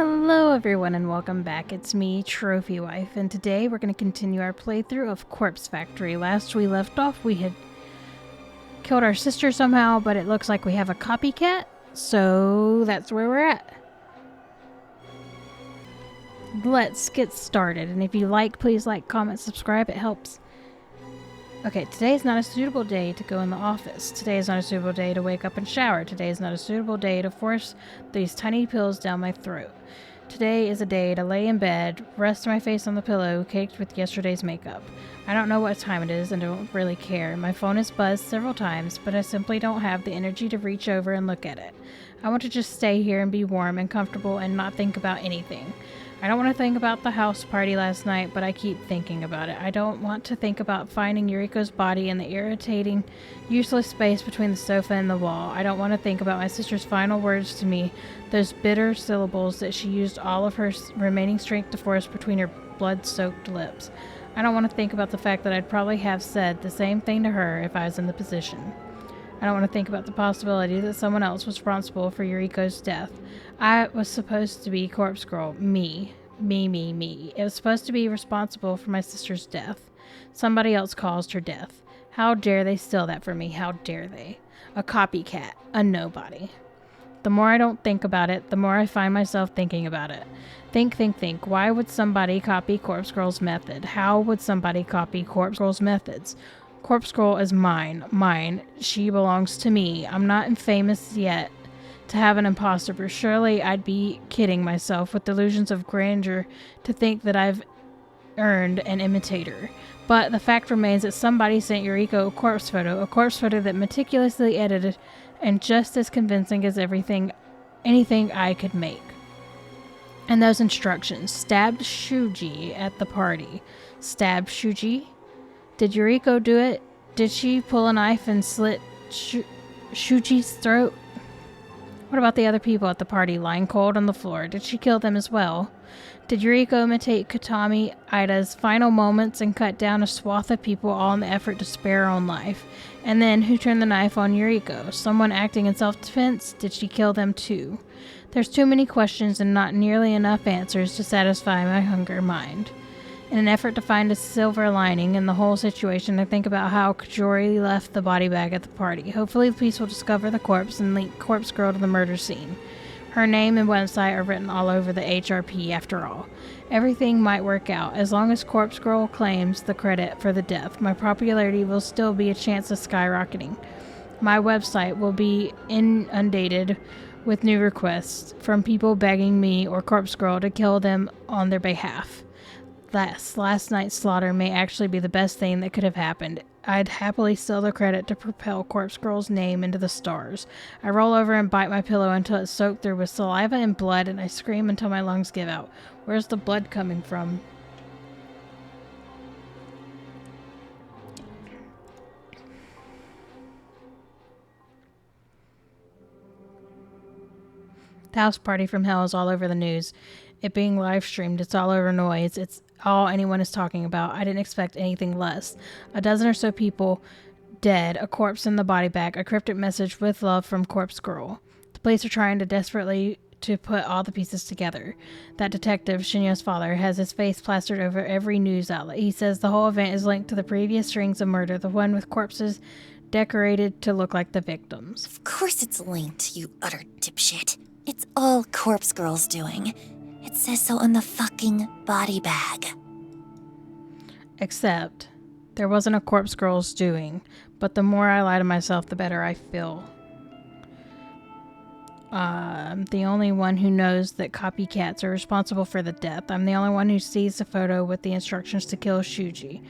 Hello everyone and welcome back. It's me, Trophy Wife, and today we're going to continue our playthrough of Corpse Factory. Last we left off, we had killed our sister somehow, but it looks like we have a copycat, so that's where we're at. Let's get started, and if you like, please like, comment, subscribe, it helps. Okay, today is not a suitable day to go in the office. Today is not a suitable day to wake up and shower. Today is not a suitable day to force these tiny pills down my throat. Today is a day to lay in bed, rest my face on the pillow, caked with yesterday's makeup. I don't know what time it is and don't really care. My phone has buzzed several times, but I simply don't have the energy to reach over and look at it. I want to just stay here and be warm and comfortable and not think about anything. I don't want to think about the house party last night, but I keep thinking about it. I don't want to think about finding Yuriko's body in the irritating, useless space between the sofa and the wall. I don't want to think about my sister's final words to me, those bitter syllables that she used all of her remaining strength to force between her blood-soaked lips. I don't want to think about the fact that I'd probably have said the same thing to her if I was in the position. I don't want to think about the possibility that someone else was responsible for Yuriko's death. I was supposed to be Corpse Girl. Me. It was supposed to be responsible for my sister's death. Somebody else caused her death. How dare they steal that from me? How dare they? A copycat. A nobody. The more I don't think about it, the more I find myself thinking about it. Think. Why would somebody copy Corpse Girl's method? How would somebody copy Corpse Girl's methods? Corpse Girl is mine. She belongs to me. I'm not infamous yet to have an imposter, but surely I'd be kidding myself with delusions of grandeur to think that I've earned an imitator. But the fact remains that somebody sent Yuriko a corpse photo that meticulously edited and just as convincing as anything I could make. And those instructions: stabbed Shuji at the party. Stabbed Shuji? Did Yuriko do it? Did she pull a knife and slit Shuji's throat? What about the other people at the party lying cold on the floor? Did she kill them as well? Did Yuriko imitate Katami Ida's final moments and cut down a swath of people all in the effort to spare her own life? And then, who turned the knife on Yuriko? Someone acting in self-defense? Did she kill them too? There's too many questions and not nearly enough answers to satisfy my hunger mind. In an effort to find a silver lining in the whole situation, I think about how Kajori left the body bag at the party. Hopefully the police will discover the corpse and link Corpse Girl to the murder scene. Her name and website are written all over the HRP after all. Everything might work out. As long as Corpse Girl claims the credit for the death, my popularity will still be a chance of skyrocketing. My website will be inundated with new requests from people begging me or Corpse Girl to kill them on their behalf. Last night's slaughter may actually be the best thing that could have happened. I'd happily sell the credit to propel Corpse Girl's name into the stars. I roll over and bite my pillow until it's soaked through with saliva and blood, and I scream until my lungs give out. Where's the blood coming from? The house party from hell is all over the news. It being live streamed, it's all over noise. It's all anyone is talking about. I didn't expect anything less. A dozen or so people dead, a corpse in the body bag, a cryptic message with love from Corpse Girl. The police are trying to desperately to put all the pieces together. That detective, Shinya's father, has his face plastered over every news outlet. He says the whole event is linked to the previous strings of murder, the one with corpses decorated to look like the victims. Of course it's linked, you utter dipshit. It's all Corpse Girl's doing. It says so on the fucking body bag. Except, there wasn't a Corpse Girl's doing, but the more I lie to myself, the better I feel. I'm the only one who knows that copycats are responsible for the death. I'm the only one who sees the photo with the instructions to kill Shuji.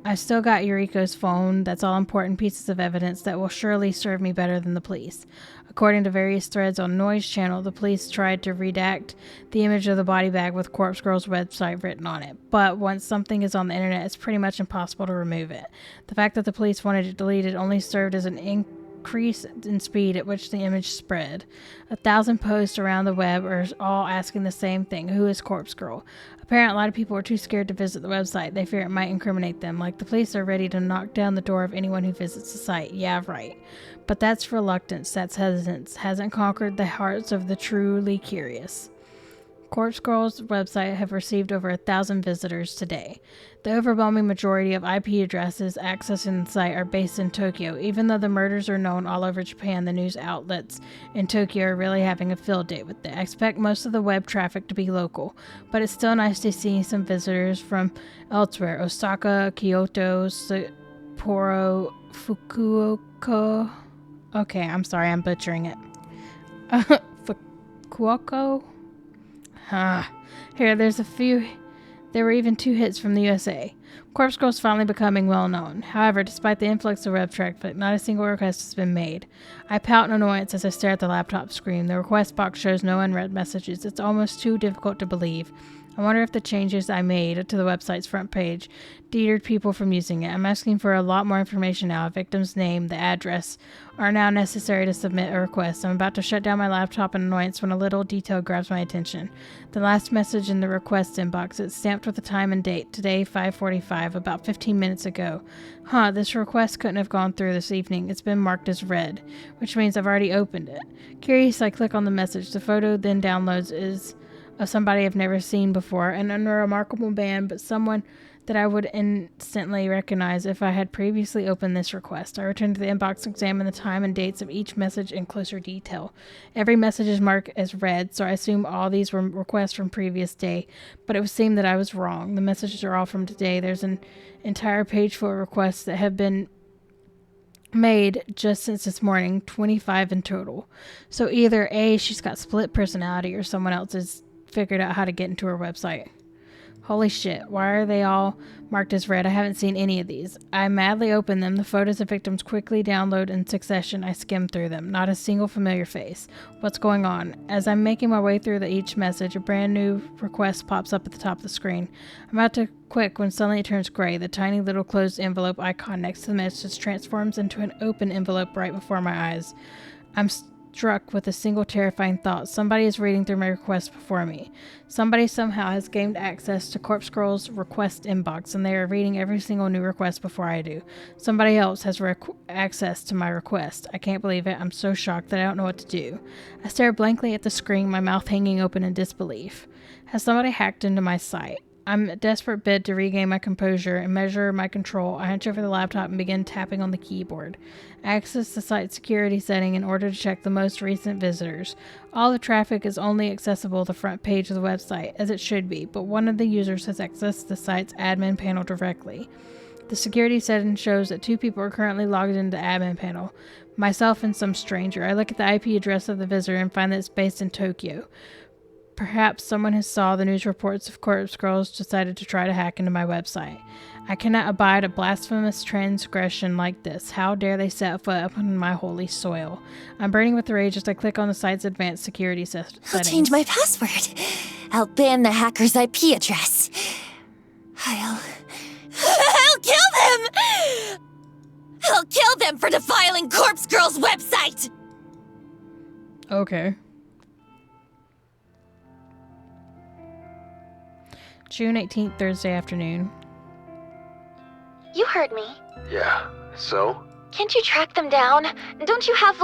I still got Yuriko's phone. That's all important pieces of evidence that will surely serve me better than the police. According to various threads on Noise Channel, the police tried to redact the image of the body bag with Corpse Girl's website written on it. But once something is on the internet, it's pretty much impossible to remove it. The fact that the police wanted it deleted only served as an increase in speed at which the image spread. 1,000 posts around the web are all asking the same thing: who is Corpse Girl? Apparently, a lot of people are too scared to visit the website. They fear it might incriminate them. Like the police are ready to knock down the door of anyone who visits the site. Yeah, right. But that's reluctance. That's hesitance. Hasn't conquered the hearts of the truly curious. Corpse Girl's website have received over 1,000 visitors today. The overwhelming majority of IP addresses accessing the site are based in Tokyo. Even though the murders are known all over Japan, the news outlets in Tokyo are really having a field day with it. I expect most of the web traffic to be local, but it's still nice to see some visitors from elsewhere. Osaka, Kyoto, Sapporo, Fukuoka. Okay, I'm sorry, I'm butchering it. Fukuoka? Here, there's a few. There were even 2 hits from the USA. Corpse Girl's finally becoming well known. However, despite the influx of web traffic, not a single request has been made. I pout in annoyance as I stare at the laptop screen. The request box shows no unread messages. It's almost too difficult to believe. I wonder if the changes I made to the website's front page deterred people from using it. I'm asking for a lot more information now. A victim's name, the address, are now necessary to submit a request. I'm about to shut down my laptop in annoyance when a little detail grabs my attention. The last message in the request inbox. It's stamped with the time and date. Today, 5:45, about 15 minutes ago. This request couldn't have gone through this evening. It's been marked as read, which means I've already opened it. Curious, I click on the message. The photo then downloads is of somebody I've never seen before, an unremarkable man, but someone that I would instantly recognize if I had previously opened this request. I return to the inbox and examine the time and dates of each message in closer detail. Every message is marked as read, so I assume all these were requests from previous day, but it would seem that I was wrong. The messages are all from today. There's an entire page full of requests that have been made just since this morning, 25 in total. So either A, she's got split personality, or someone else has figured out how to get into her website. Holy shit, why are they all marked as read? I haven't seen any of these. I madly open them. The photos of victims quickly download in succession. I skim through them. Not a single familiar face. What's going on? As I'm making my way through each message, a brand new request pops up at the top of the screen. I'm about to click when suddenly it turns gray. The tiny little closed envelope icon next to the message transforms into an open envelope right before my eyes. I'm struck with a single terrifying thought. Somebody is reading through my request before me. Somebody somehow has gained access to Corpse Girl's request inbox, and they are reading every single new request before I do. Somebody else has access to my request. I can't believe it. I'm so shocked that I don't know what to do. I stare blankly at the screen, my mouth hanging open in disbelief. Has somebody hacked into my site? I'm a desperate bid to regain my composure and measure my control. I hunch over the laptop and begin tapping on the keyboard. I access the site security setting in order to check the most recent visitors. All the traffic is only accessible to the front page of the website, as it should be, but one of the users has accessed the site's admin panel directly. The security setting shows that 2 people are currently logged into the admin panel, myself and some stranger. I look at the IP address of the visitor and find that it's based in Tokyo. Perhaps someone has saw the news reports of Corpse Girls decided to try to hack into my website. I cannot abide a blasphemous transgression like this. How dare they set foot upon my holy soil? I'm burning with rage as I click on the site's advanced security settings. I'll change my password. I'll ban the hacker's IP address. I'll kill them! I'll kill them for defiling Corpse Girl's website! Okay. June 18th, Thursday afternoon. You heard me. Yeah, so? Can't you track them down? Don't you have,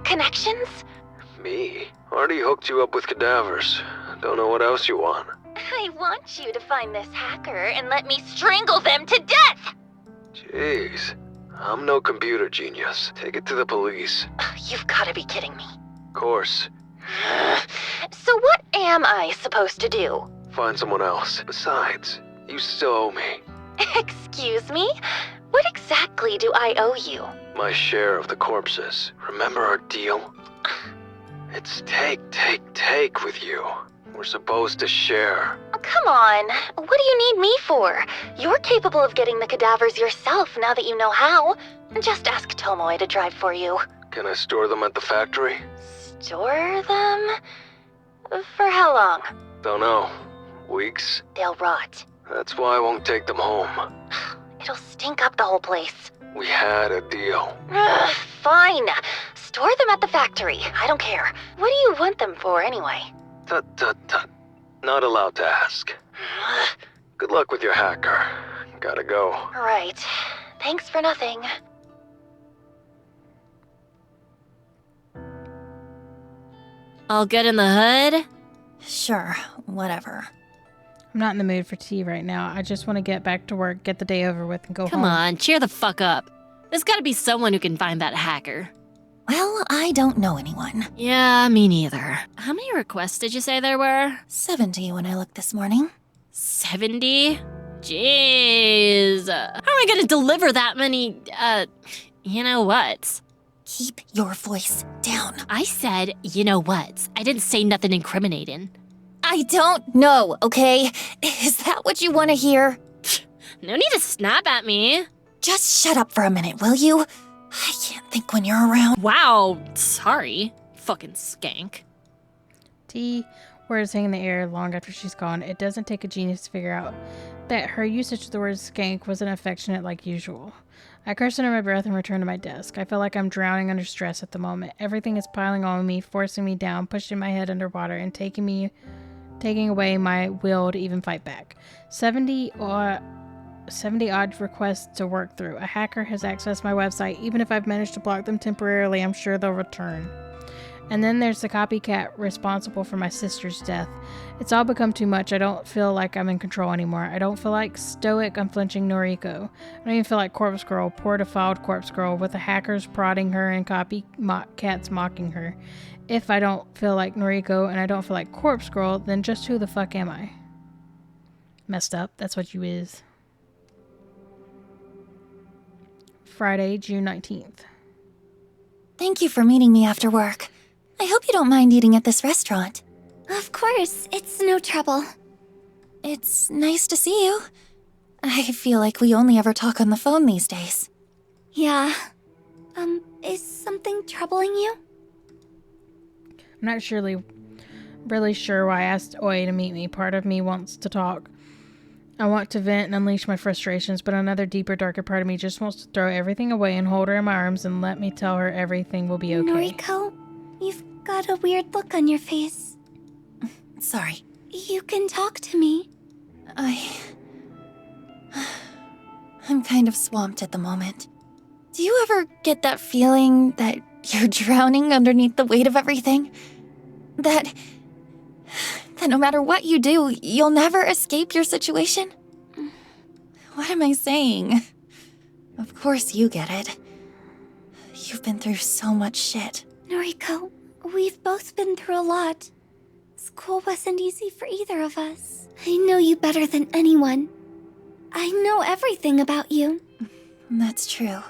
connections? Me? Already hooked you up with cadavers. Don't know what else you want. I want you to find this hacker and let me strangle them to death! Jeez. I'm no computer genius. Take it to the police. You've gotta be kidding me. Of course. So what am I supposed to do? Find someone else. Besides, you still owe me. Excuse me? What exactly do I owe you? My share of the corpses. Remember our deal? It's take with you. We're supposed to share. Oh, come on. What do you need me for? You're capable of getting the cadavers yourself now that you know how. Just ask Tomoe to drive for you. Can I store them at the factory? Store them? For how long? Don't know. Weeks? They'll rot. That's why I won't take them home. It'll stink up the whole place. We had a deal. Fine. Store them at the factory. I don't care. What do you want them for, anyway? Tut. Not allowed to ask. Good luck with your hacker. Gotta go. Right. Thanks for nothing. All good in the hood? Sure, whatever. I'm not in the mood for tea right now. I just want to get back to work, get the day over with, and go Come home. on, cheer the fuck up. There's gotta be someone who can find that hacker. Well, I don't know anyone. Yeah, me neither. How many requests did you say there were? 70 when I looked this morning. 70? Jeez. How am I gonna deliver that many, you know what? Keep your voice down. I said, you know what? I didn't say nothing incriminating. I don't know, okay? Is that what you want to hear? No need to snap at me. Just shut up for a minute, will you? I can't think when you're around. Wow, sorry. Fucking skank. Tea, words hang in the air long after she's gone. It doesn't take a genius to figure out that her usage of the word skank wasn't affectionate like usual. I curse under my breath and return to my desk. I feel like I'm drowning under stress at the moment. Everything is piling on me, forcing me down, pushing my head underwater, and taking away my will to even fight back. 70 odd requests to work through. A hacker has accessed my website. Even if I've managed to block them temporarily, I'm sure they'll return. And then there's the copycat responsible for my sister's death. It's all become too much. I don't feel like I'm in control anymore. I don't feel like stoic, unflinching Noriko. I don't even feel like Corpse Girl, poor defiled Corpse Girl, with the hackers prodding her and copycats mocking her. If I don't feel like Noriko and I don't feel like Corpse Girl, then just who the fuck am I? Messed up. That's what you is. Friday, June 19th. Thank you for meeting me after work. I hope you don't mind eating at this restaurant. Of course, it's no trouble. It's nice to see you. I feel like we only ever talk on the phone these days. Yeah. Is something troubling you? I'm not really sure why I asked Oi to meet me. Part of me wants to talk. I want to vent and unleash my frustrations, but another deeper, darker part of me just wants to throw everything away and hold her in my arms and let me tell her everything will be okay. Noriko, you've got a weird look on your face. Sorry. You can talk to me. I'm kind of swamped at the moment. Do you ever get that feeling that you're drowning underneath the weight of everything? That no matter what you do, you'll never escape your situation? What am I saying? Of course you get it. You've been through so much shit. Noriko, we've both been through a lot. School wasn't easy for either of us. I know you better than anyone. I know everything about you. That's true.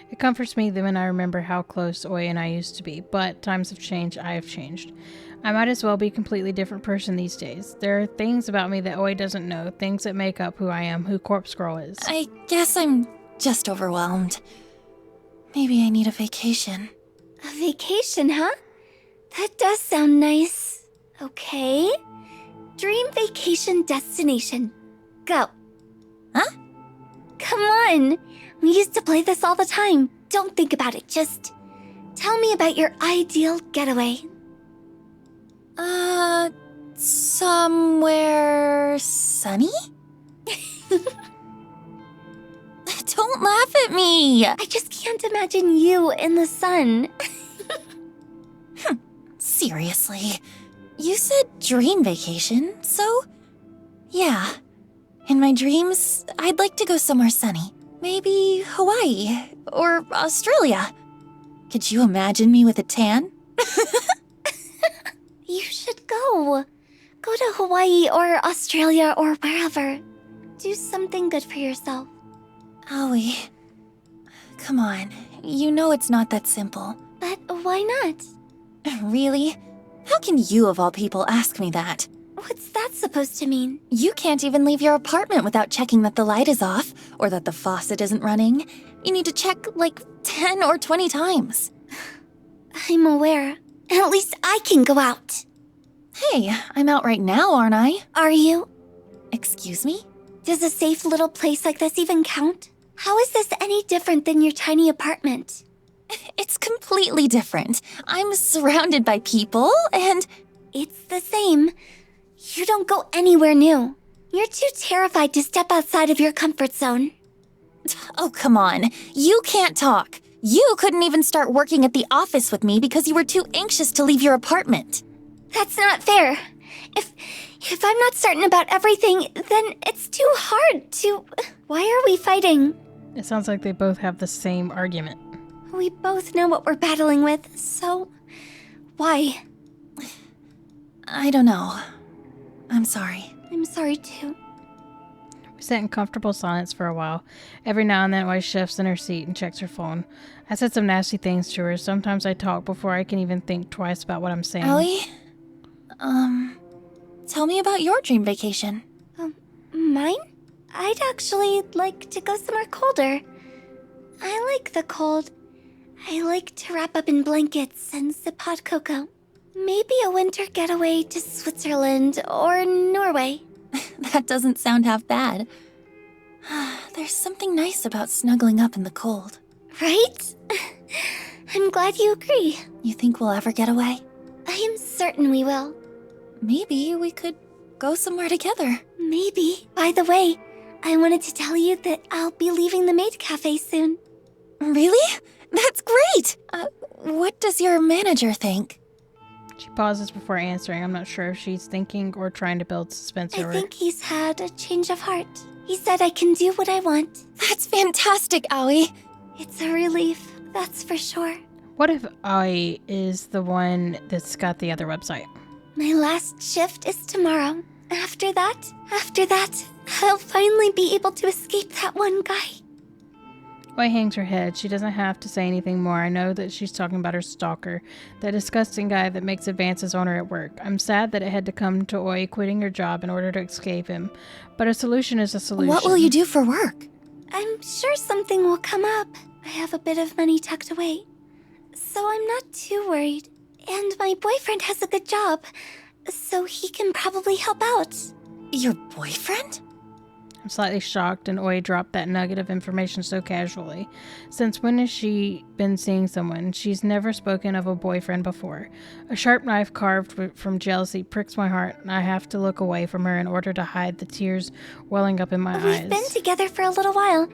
It comforts me when I remember how close Oi and I used to be, but times have changed, I have changed. I might as well be a completely different person these days. There are things about me that Oi doesn't know, things that make up who I am, who Corpse Girl is. I guess I'm just overwhelmed. Maybe I need a vacation. A vacation, huh? That does sound nice. Okay. Dream vacation destination. Go. Huh? Come on. We used to play this all the time. Don't think about it. Just tell me about your ideal getaway. Somewhere sunny? Don't laugh at me! I just can't imagine you in the sun. Seriously. You said dream vacation, so... Yeah. In my dreams, I'd like to go somewhere sunny. Maybe Hawaii or Australia. Could you imagine me with a tan? You should go. Go to Hawaii or Australia or wherever. Do something good for yourself. Aoi. Come on. You know it's not that simple. But why not? Really? How can you, of all people, ask me that? What's that supposed to mean? You can't even leave your apartment without checking that the light is off, or that the faucet isn't running. You need to check, like, 10 or 20 times. I'm aware. At least I can go out. Hey, I'm out right now, aren't I? Are you? Excuse me? Does a safe little place like this even count? How is this any different than your tiny apartment? It's completely different. I'm surrounded by people, and... It's the same. You don't go anywhere new. You're too terrified to step outside of your comfort zone. Oh, come on. You can't talk. You couldn't even start working at the office with me because you were too anxious to leave your apartment. That's not fair. If I'm not certain about everything, then it's too hard to... Why are we fighting? It sounds like they both have the same argument. We both know what we're battling with, so... Why? I don't know. I'm sorry. I'm sorry too. We sat in comfortable silence for a while. Every now and then, Oi shifts in her seat and checks her phone. I said some nasty things to her. Sometimes I talk before I can even think twice about what I'm saying. Ellie? Tell me about your dream vacation. Mine? I'd actually like to go somewhere colder. I like the cold. I like to wrap up in blankets and sip hot cocoa. Maybe a winter getaway to Switzerland or Norway. That doesn't sound half bad. There's something nice about snuggling up in the cold. Right? I'm glad you agree. You think we'll ever get away? I am certain we will. Maybe we could go somewhere together. Maybe. By the way, I wanted to tell you that I'll be leaving the maid cafe soon. Really? That's great! What does your manager think? She pauses before answering. I'm not sure if she's thinking or trying to build suspense I or... think he's had a change of heart. He said I can do what I want. That's fantastic, Aoi. It's a relief, that's for sure. What if I is the one that's got the other website? My last shift is tomorrow. After that, I'll finally be able to escape that one guy. Oi hangs her head. She doesn't have to say anything more. I know that she's talking about her stalker, that disgusting guy that makes advances on her at work. I'm sad that it had to come to Oi quitting her job in order to escape him, but a solution is a solution. What will you do for work? I'm sure something will come up. I have a bit of money tucked away, so I'm not too worried. And my boyfriend has a good job, so he can probably help out. Your boyfriend? I'm slightly shocked, and Oi dropped that nugget of information so casually. Since when has she been seeing someone? She's never spoken of a boyfriend before. A sharp knife carved from jealousy pricks my heart, and I have to look away from her in order to hide the tears welling up in my eyes. We've been together for a little while.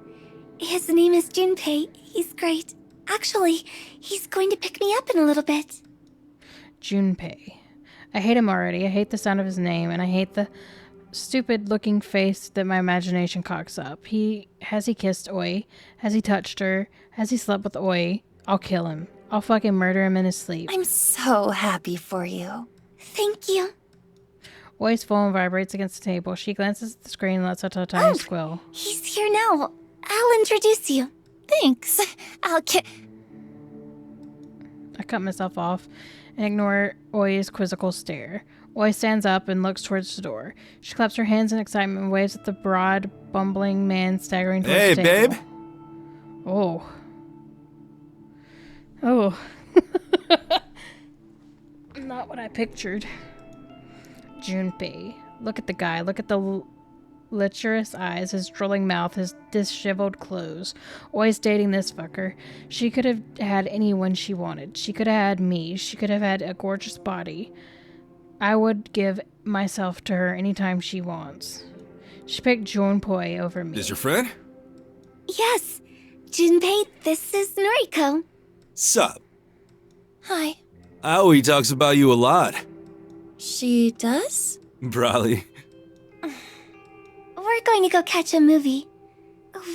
His name is Junpei. He's great. Actually, he's going to pick me up in a little bit. Junpei. I hate him already. I hate the sound of his name, and I hate the stupid-looking face that my imagination cocks up. Has he kissed Oi? Has he touched her? Has he slept with Oi? I'll kill him. I'll fucking murder him in his sleep. I'm so happy for you. Thank you. Oi's phone vibrates against the table. She glances at the screen and lets out a tiny squeal. He's here now. I'll introduce you. Thanks. I cut myself off and ignore Oi's quizzical stare. Oi stands up and looks towards the door. She claps her hands in excitement and waves at the broad, bumbling man staggering towards the table. Hey, babe. Oh. Oh. Not what I pictured. Junpei. Look at the guy. Look at the lecherous eyes, his drooling mouth, his disheveled clothes. Oi's dating this fucker. She could have had anyone she wanted. She could have had me. She could have had a gorgeous body. I would give myself to her anytime she wants. She picked Junpei over me. Is your friend? Yes. Junpei, this is Noriko. Sup? Hi. Aoi talks about you a lot. She does? Probably. We're going to go catch a movie.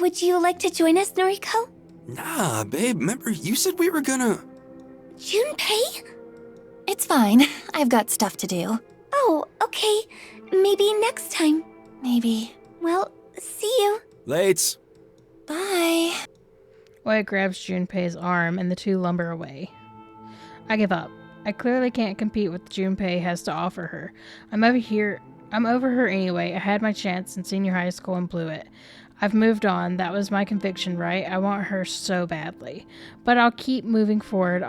Would you like to join us, Noriko? Nah, babe, remember you said we were gonna... Junpei? It's fine. I've got stuff to do. Oh, okay. Maybe next time. Maybe. Well, see you. Lates. Bye. Oi grabs Junpei's arm and the two lumber away. I give up. I clearly can't compete with what Junpei has to offer her. I'm over her anyway. I had my chance in senior high school and blew it. I've moved on. That was my conviction, right? I want her so badly. But I'll keep moving forward.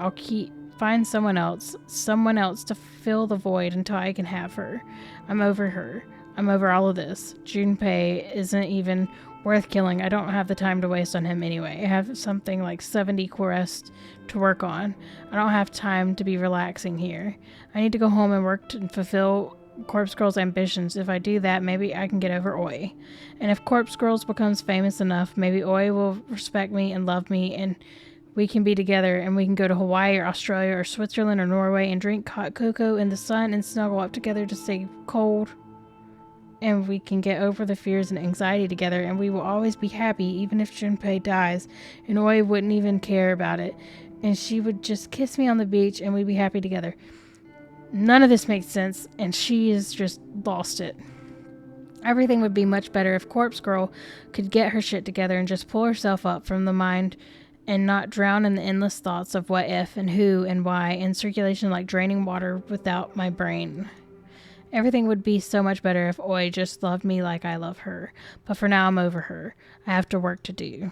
Find someone else to fill the void until I can have her. I'm over her. I'm over all of this. Junpei isn't even worth killing. I don't have the time to waste on him anyway. I have something like 70 quests to work on. I don't have time to be relaxing here. I need to go home and work to fulfill Corpse Girl's ambitions. If I do that, maybe I can get over Oi. And if Corpse Girls becomes famous enough, maybe Oi will respect me and love me, and we can be together and we can go to Hawaii or Australia or Switzerland or Norway and drink hot cocoa in the sun and snuggle up together to stay cold. And we can get over the fears and anxiety together, and we will always be happy even if Junpei dies, and Oi wouldn't even care about it, and she would just kiss me on the beach and we'd be happy together. None of this makes sense, and she has just lost it. Everything would be much better if Corpse Girl could get her shit together and just pull herself up from the mind and not drown in the endless thoughts of what if and who and why in circulation like draining water without my brain. Everything would be so much better if Oi just loved me like I love her. But for now, I'm over her. I have to work to do.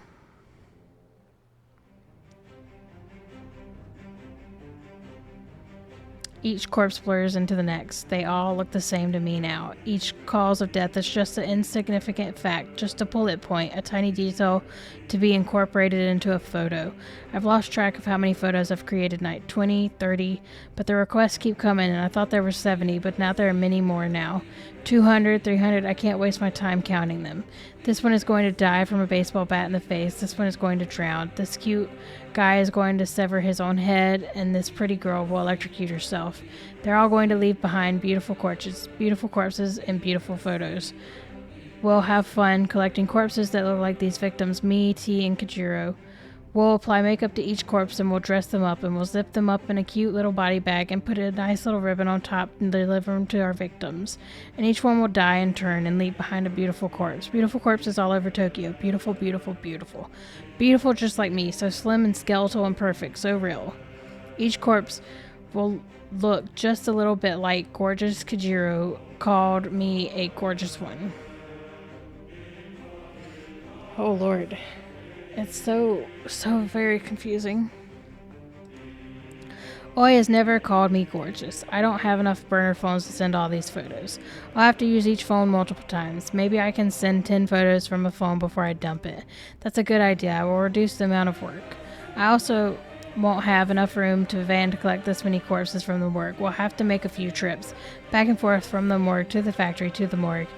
Each corpse blurs into the next. They all look the same to me now. Each cause of death is just an insignificant fact, just a bullet point, a tiny detail to be incorporated into a photo. I've lost track of how many photos I've created tonight, 20, 30, but the requests keep coming, and I thought there were 70, but now there are many more now. 200, 300, I can't waste my time counting them. This one is going to die from a baseball bat in the face. This one is going to drown. This cute guy is going to sever his own head, and this pretty girl will electrocute herself. They're all going to leave behind beautiful corpses, and beautiful photos. We'll have fun collecting corpses that look like these victims, me, T, and Kajiro. We'll apply makeup to each corpse and we'll dress them up and we'll zip them up in a cute little body bag and put a nice little ribbon on top and deliver them to our victims. And each one will die in turn and leave behind a beautiful corpse. Beautiful corpses all over Tokyo. Beautiful, beautiful, beautiful. Beautiful just like me, so slim and skeletal and perfect, so real. Each corpse will look just a little bit like gorgeous Kajiro called me a gorgeous one. Oh Lord. It's so very confusing. Oi has never called me gorgeous. I don't have enough burner phones to send all these photos. I'll have to use each phone multiple times. Maybe I can send 10 photos from a phone before I dump it. That's a good idea. I will reduce the amount of work. I also won't have enough room to van to collect this many corpses from the morgue. We'll have to make a few trips back and forth from the morgue to the factory to the morgue.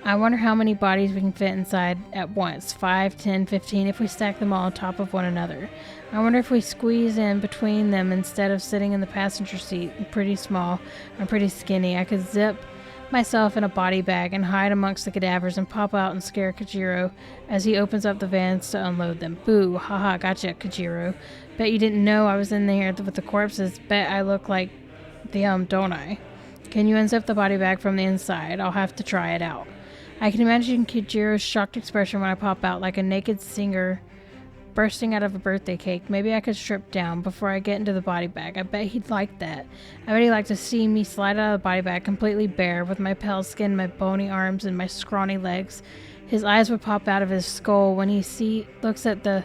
I wonder how many bodies we can fit inside at once. 5, 10, 15 if we stack them all on top of one another. I wonder if we squeeze in between them instead of sitting in the passenger seat. I'm pretty small. I'm pretty skinny. I could zip myself in a body bag and hide amongst the cadavers and pop out and scare Kajiro as he opens up the vans to unload them. Boo. Haha, gotcha, Kajiro. Bet you didn't know I was in there with the corpses. Bet I look like them, don't I? Can you unzip the body bag from the inside? I'll have to try it out. I can imagine Kajiro's shocked expression when I pop out like a naked singer bursting out of a birthday cake. Maybe I could strip down before I get into the body bag. I bet he'd like that. I bet he'd like to see me slide out of the body bag completely bare with my pale skin, my bony arms, and my scrawny legs. His eyes would pop out of his skull when he looks at the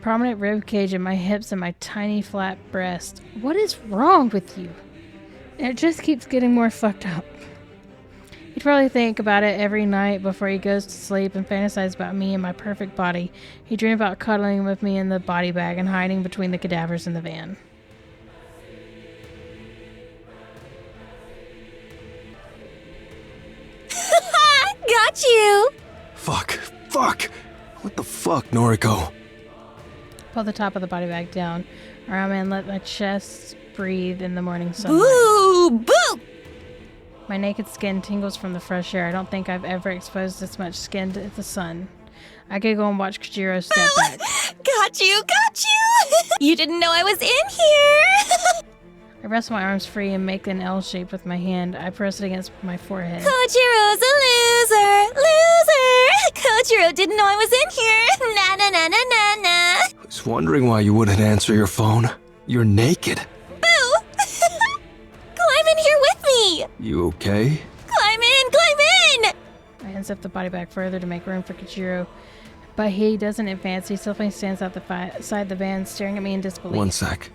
prominent rib cage and my hips and my tiny flat breast. What is wrong with you? It just keeps getting more fucked up. He'd probably think about it every night before he goes to sleep and fantasize about me and my perfect body. He'd dream about cuddling with me in the body bag and hiding between the cadavers in the van. Got you! Fuck. What the fuck, Noriko? Pull the top of the body bag down around me and let my chest breathe in the morning sunlight. Boo! Boo! My naked skin tingles from the fresh air. I don't think I've ever exposed this much skin to the sun. I giggle and watch Kajiro step back. Got you! You didn't know I was in here! I wrestle my arms free and make an L shape with my hand. I press it against my forehead. Kojiro's a loser! Kojiro didn't know I was in here! Na na na na na na! I was wondering why you wouldn't answer your phone. You're naked. Boo! Climb in here with me! You okay? Climb in! I unzip the body bag further to make room for Kajiro, but he doesn't advance. He simply stands outside the van, staring at me in disbelief. One sec.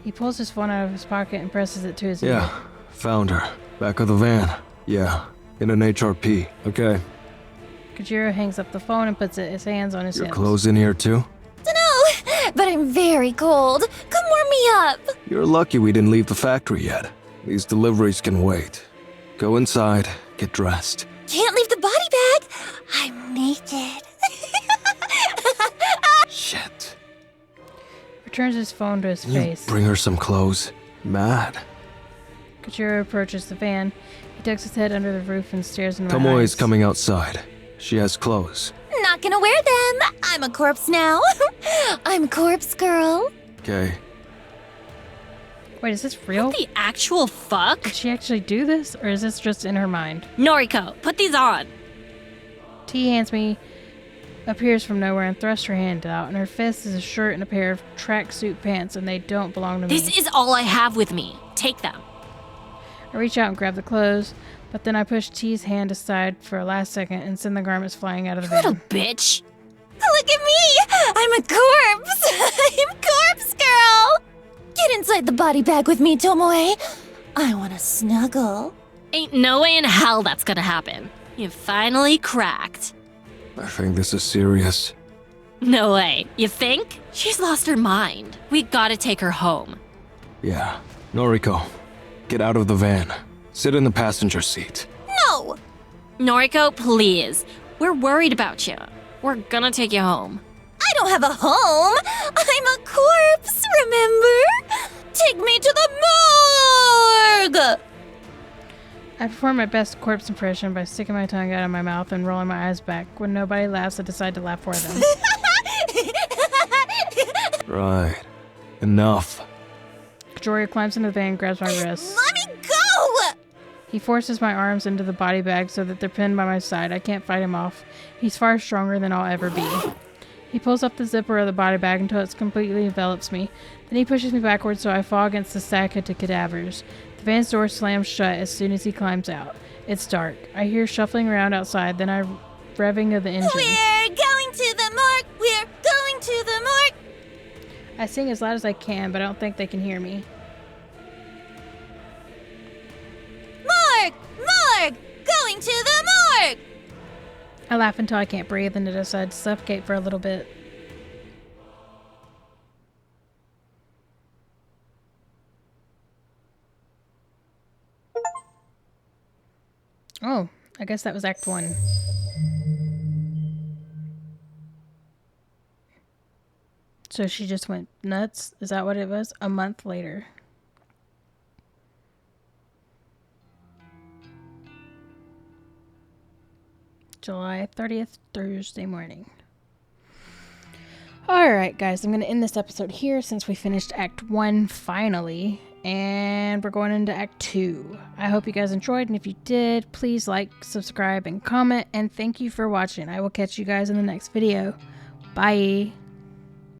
He pulls his phone out of his pocket and presses it to his ear. Yeah, found her. Back of the van. Yeah, in an HRP. Okay. Kajiro hangs up the phone and puts his hands on his Your hips. clothes in here too? Dunno, but I'm very cold. Come warm me up. You're lucky we didn't leave the factory yet. These deliveries can wait. Go inside, get dressed. Can't leave the body bag. I'm naked. Shit. turns his phone to his You face. bring her some clothes. Mad. Kachiro approaches the van. He ducks his head under the roof and stares into my Tomoe eyes. is coming outside. She has clothes. Not gonna wear them. I'm a corpse now. I'm corpse girl. Okay. Wait, is this real? The actual fuck? Did she actually do this, or is this just in her mind? Noriko, put these on. T appears from nowhere and thrusts her hand out. In her fist is a shirt and a pair of tracksuit pants, and they don't belong to me. This is all I have with me. Take them. I reach out and grab the clothes, but then I push T's hand aside for a last second and send the garments flying out of the Little van. bitch. Look at me. I'm a corpse. I'm corpse girl. Get inside the body bag with me, Tomoe. I want to snuggle. Ain't no way in hell that's gonna happen. You finally cracked. I think this is serious. No way. You think? She's lost her mind. We gotta take her home. Yeah. Noriko, get out of the van. Sit in the passenger seat. No. Noriko, please. We're worried about you. We're gonna take you home. I don't have a home. I'm a corpse, remember? Take me to the morgue. I perform my best corpse impression by sticking my tongue out of my mouth and rolling my eyes back. When nobody laughs, I decide to laugh for them. Right. Enough. Jory climbs into the van and grabs my wrists. Let me go. He forces my arms into the body bag so that they're pinned by my side. I can't fight him off. He's far stronger than I'll ever be. He pulls up the zipper of the body bag until it completely envelops me. Then he pushes me backwards so I fall against the stack of cadavers. The van's door slams shut as soon as he climbs out. It's dark. I hear shuffling around outside, then revving of the engine. We're going to the morgue. We're going to the morgue. I sing as loud as I can, but I don't think they can hear me. Morgue! Morgue! Going to the morgue! I laugh until I can't breathe and decide to suffocate for a little bit. Oh, I guess that was Act 1. So she just went nuts? Is that what it was? A month later. July 30th, Thursday morning. Alright guys, I'm going to end this episode here since we finished Act 1 finally. And we're going into Act 2. I hope you guys enjoyed, and if you did, please like, subscribe, and comment. And thank you for watching. I will catch you guys in the next video. Bye.